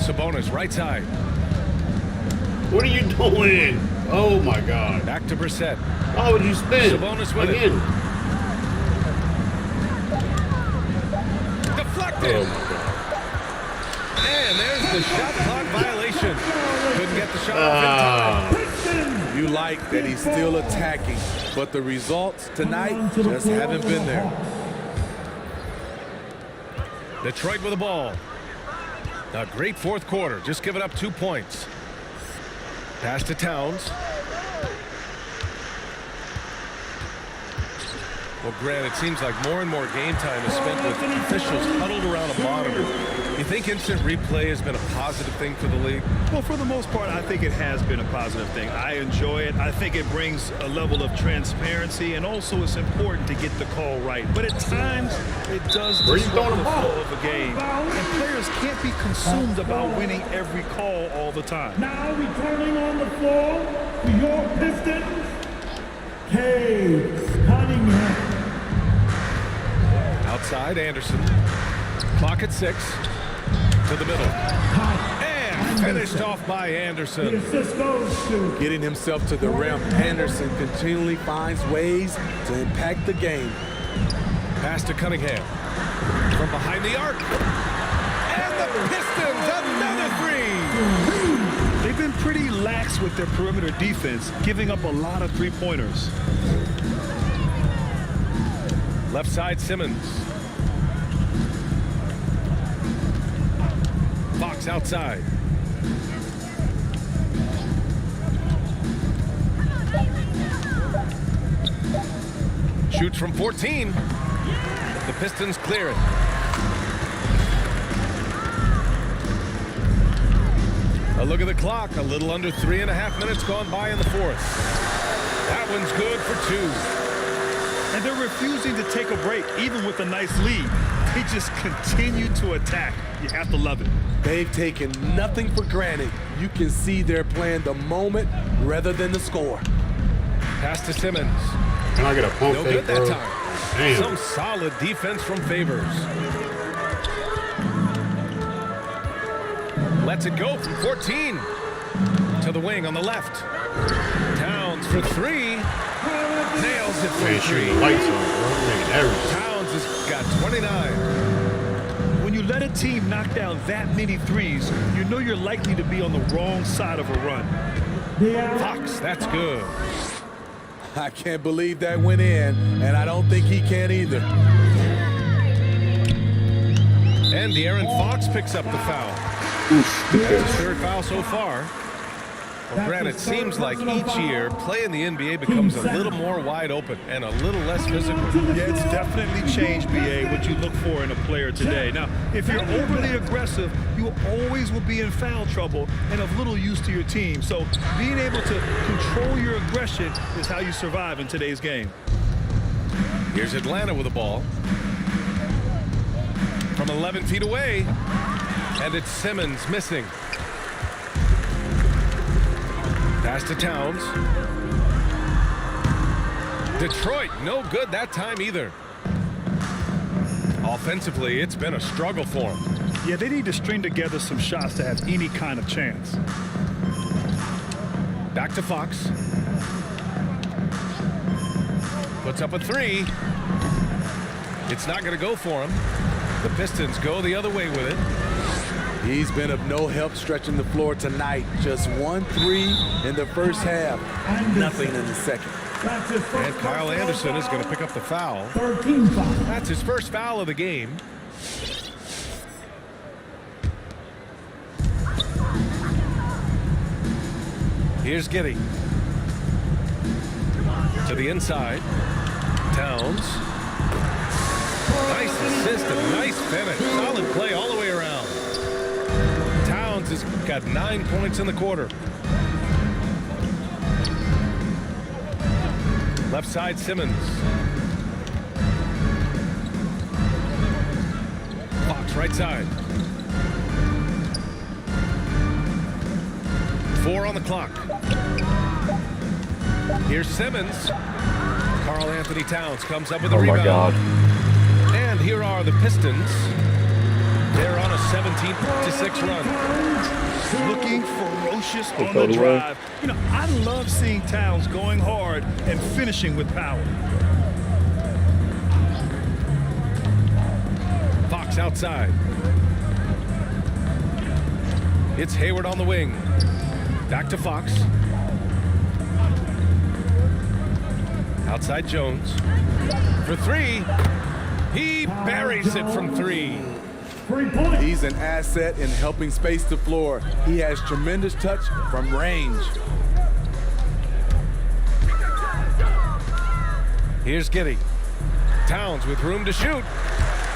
Sabonis, right side. What are you doing? Oh my God. Back to Brissett. Why would you spin? Sabonis with again? Deflected. Oh my God. And there's the shot clock violation. Couldn't get the shot off in time. You like that he's still attacking, but the results tonight just haven't been there. Detroit with the ball. A great fourth quarter, just giving up 2 points. Pass to Towns. Well, Grant, it seems like more and more game time is spent with officials huddled around a monitor. You think instant replay has been a positive thing for the league? Well, for the most part, I think it has been a positive thing. I enjoy it. I think it brings a level of transparency, and also it's important to get the call right. But at times, it does disrupt the flow of a game. And players can't be consumed about winning every call all the time. Now returning on the floor for your Pistons, Cunningham. Outside, Anderson. Clock at 6. To the middle. And finished off by The Anderson. assist goes to Getting himself to the rim, Anderson continually finds ways to impact the game. Pass to Cunningham. From behind the arc. And the Pistons, another three. They've been pretty lax with their perimeter defense, giving up a lot of three-pointers. Left side, Simmons. Fox outside. Shoots from 14. The Pistons clear it. A look at the clock. A little under 3.5 minutes gone by in the fourth. That one's good for 2. And they're refusing to take a break, even with a nice lead. They just continue to attack. You have to love it. They've taken nothing for granted. You can see they're playing the moment rather than the score. Pass to Simmons. Can I get a pump No fake, good that bro? time. Damn. Some solid defense from Favors. Lets it go from 14 to the wing on the left. Towns for 3. Nails it for Man, shooting 3. the lights on, bro. Making everything. Towns has got 29. When you let a team knock down that many threes, you know you're likely to be on the wrong side of a run. Fox, that's good. I can't believe that went in, and I don't think he can either. And De'Aaron Fox picks up the foul. That's his third foul so far. Grant, it seems like each year play in the NBA becomes a little more wide open and a little less physical. Yeah, it's definitely changed, BA, what you look for in a player today. Now, if you're overly aggressive, you always will be in foul trouble and of little use to your team. So being able to control your aggression is how you survive in today's game. Here's Atlanta with the ball. From 11 feet away. And it's Simmons missing. Pass to Towns. Detroit, no good that time either. Offensively, it's been a struggle for them. Yeah, they need to string together some shots to have any kind of chance. Back to Fox. Puts up a three. It's not going to go for him. The Pistons go the other way with it. He's been of no help stretching the floor tonight. Just 1 3 in the first half. Nothing in the second. And Kyle Anderson is going to pick up the foul. 13 foul. That's his first foul of the game. Here's Giddey. To the inside. Towns. Nice assist and nice finish. Solid play all the way around. Towns has got 9 points in the quarter. Left side, Simmons. Fox, right side. 4 on the clock. Here's Simmons. Karl Anthony Towns comes up with a rebound. Oh my God. And here are the Pistons. They're on a 17-6 run. Looking ferocious on the drive. You know, I love seeing Towns going hard and finishing with power. Fox outside. It's Hayward on the wing. Back to Fox. Outside Jones. For three. He buries it from 3. He's an asset in helping space the floor. He has tremendous touch from range. Here's Giddey. Towns with room to shoot.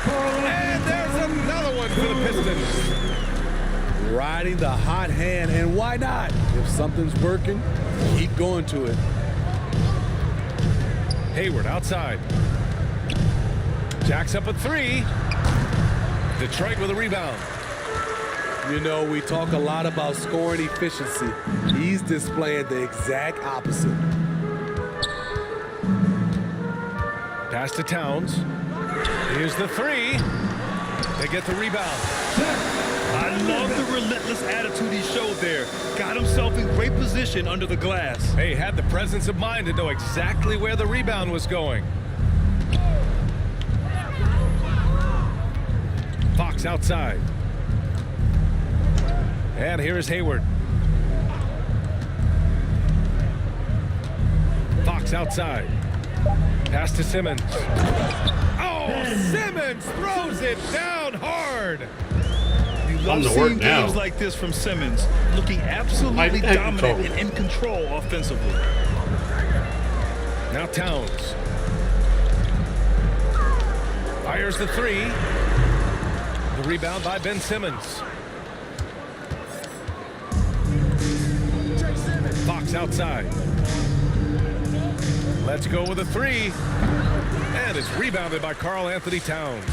And there's another one for the Pistons. Riding the hot hand, and why not? If something's working, keep going to it. Hayward outside. Jacks up a 3. Detroit with a rebound. You know, we talk a lot about scoring efficiency. He's displaying the exact opposite. Pass to Towns. Here's the 3. They get the rebound. I love the relentless attitude he showed there. Got himself in great position under the glass. Hey, had the presence of mind to know exactly where the rebound was going. Fox outside. And here is Hayward. Fox outside. Pass to Simmons. Oh, Simmons throws it down hard. You love seeing games like this from Simmons, looking absolutely dominant and in control offensively. Now Towns. Fires the 3. The rebound by Ben Simmons. Fox outside. Let's go with a 3. And it's rebounded by Karl Anthony Towns.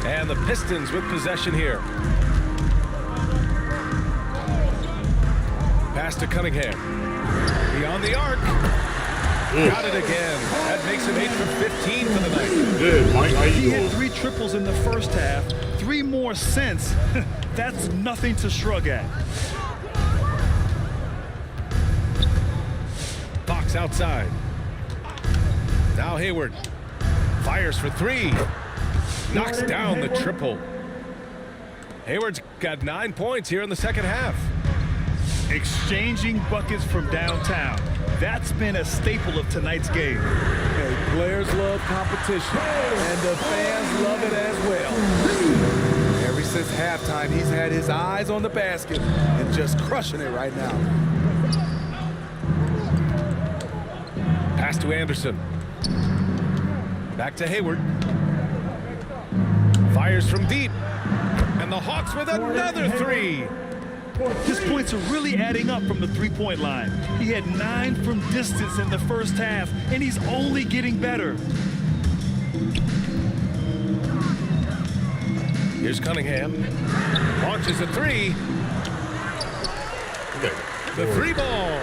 And the Pistons with possession here. Pass to Cunningham. Beyond the arc. Got it again. That makes him 8 for 15 for the night. Good, Mike. How you He doing? had 3 triples in the first half. 3 more since. That's nothing to shrug at. Fox outside. Now Hayward. Fires for 3. Knocks down the triple. Hayward's got 9 points here in the second half. Exchanging buckets from downtown. That's been a staple of tonight's game. Hey, players love competition, and the fans love it as well. Every since halftime, he's had his eyes on the basket and just crushing it right now. Pass to Anderson. Back to Hayward. Fires from deep. And the Hawks with another three. His points are really adding up from the three-point line. He had 9 from distance in the first half, and he's only getting better. Here's Cunningham. Launches a three. The three ball.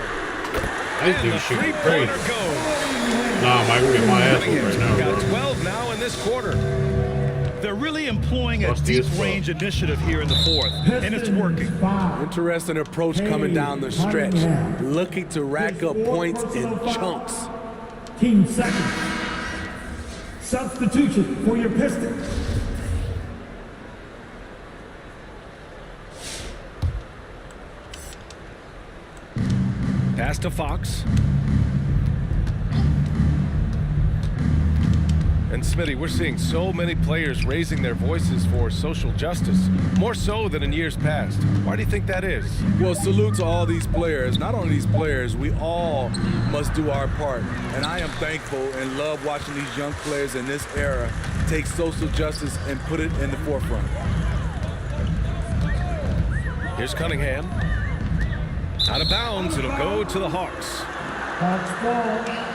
I think The you should be three-pointer crazy. goes. Nah, I'm gonna get my ass whooped right Cunningham's now, got bro. 12 now in this quarter. They're really employing a Rusty as fuck. deep-range initiative here in the fourth, and it's working. Interesting approach coming down the stretch, looking to rack up points in chunks. Team second. Substitution for your Pistons. Pass to Fox. And Smitty, we're seeing so many players raising their voices for social justice, more so than in years past. Why do you think that is? Well, salute to all these players. Not only these players, we all must do our part. And I am thankful and love watching these young players in this era take social justice and put it in the forefront. Here's Cunningham. Out of bounds, it'll go to the Hawks. Hawks ball.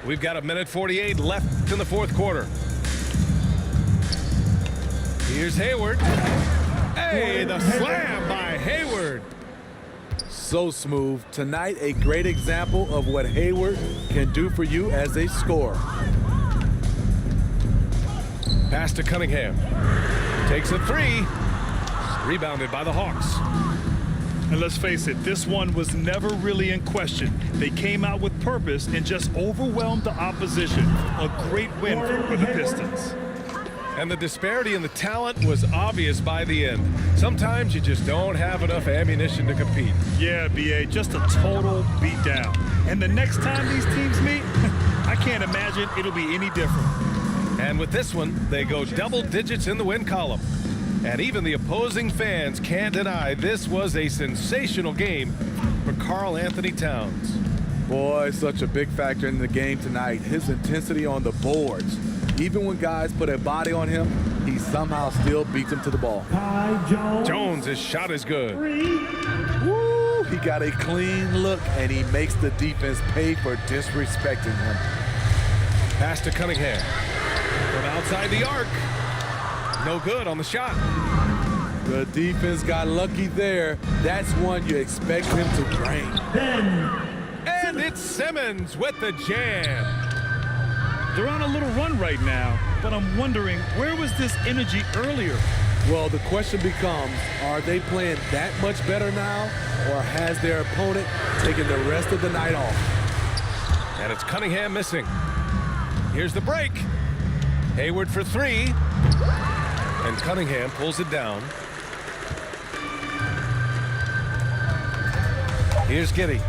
We've got 1:48 left in the fourth quarter. Here's Hayward. Hey, the slam by Hayward. So smooth. Tonight, a great example of what Hayward can do for you as a scorer. Pass to Cunningham. Takes a three. Rebounded by the Hawks. And let's face it, this one was never really in question. They came out with purpose and just overwhelmed the opposition. A great win for the Pistons. And the disparity in the talent was obvious by the end. Sometimes you just don't have enough ammunition to compete. Yeah, BA, just a total beatdown. And the next time these teams meet, I can't imagine it'll be any different. And with this one, they go double digits in the win column. And even the opposing fans can't deny this was a sensational game for Karl Anthony Towns. Boy, such a big factor in the game tonight. His intensity on the boards. Even when guys put a body on him, he somehow still beats them to the ball. Ty Jones. Jones' shot is good. Woo! He got a clean look, and he makes the defense pay for disrespecting him. Pass to Cunningham. From outside the arc. No good on the shot. The defense got lucky there. That's one you expect him to drain. And it's Simmons with the jam. They're on a little run right now, but I'm wondering, where was this energy earlier? Well, the question becomes, are they playing that much better now, or has their opponent taken the rest of the night off? And it's Cunningham missing. Here's the break. Hayward for three. And Cunningham pulls it down. Here's Giddey.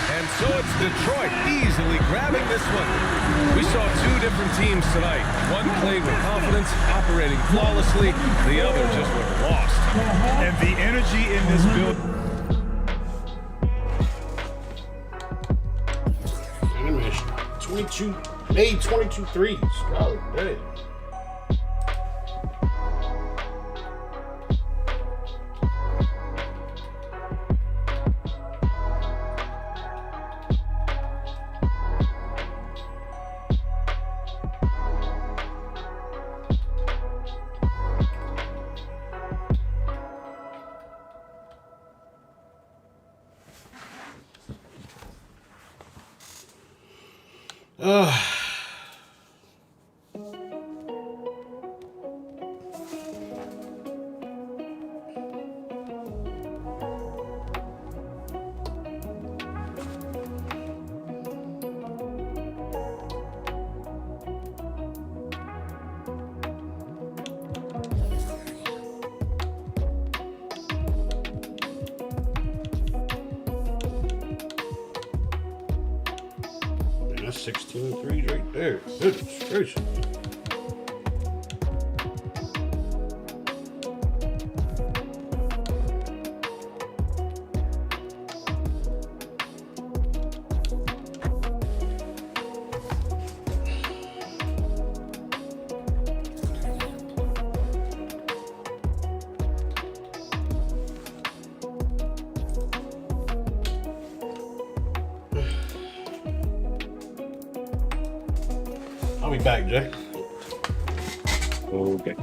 And so it's Detroit easily grabbing this one. We saw two different teams tonight. One played with confidence, operating flawlessly. The other just looked lost. And the energy in this building. Animation. 22. Made 22 threes. God damn. that's 16 threes right there. Goodness gracious. I'll be back, Jay. Okay.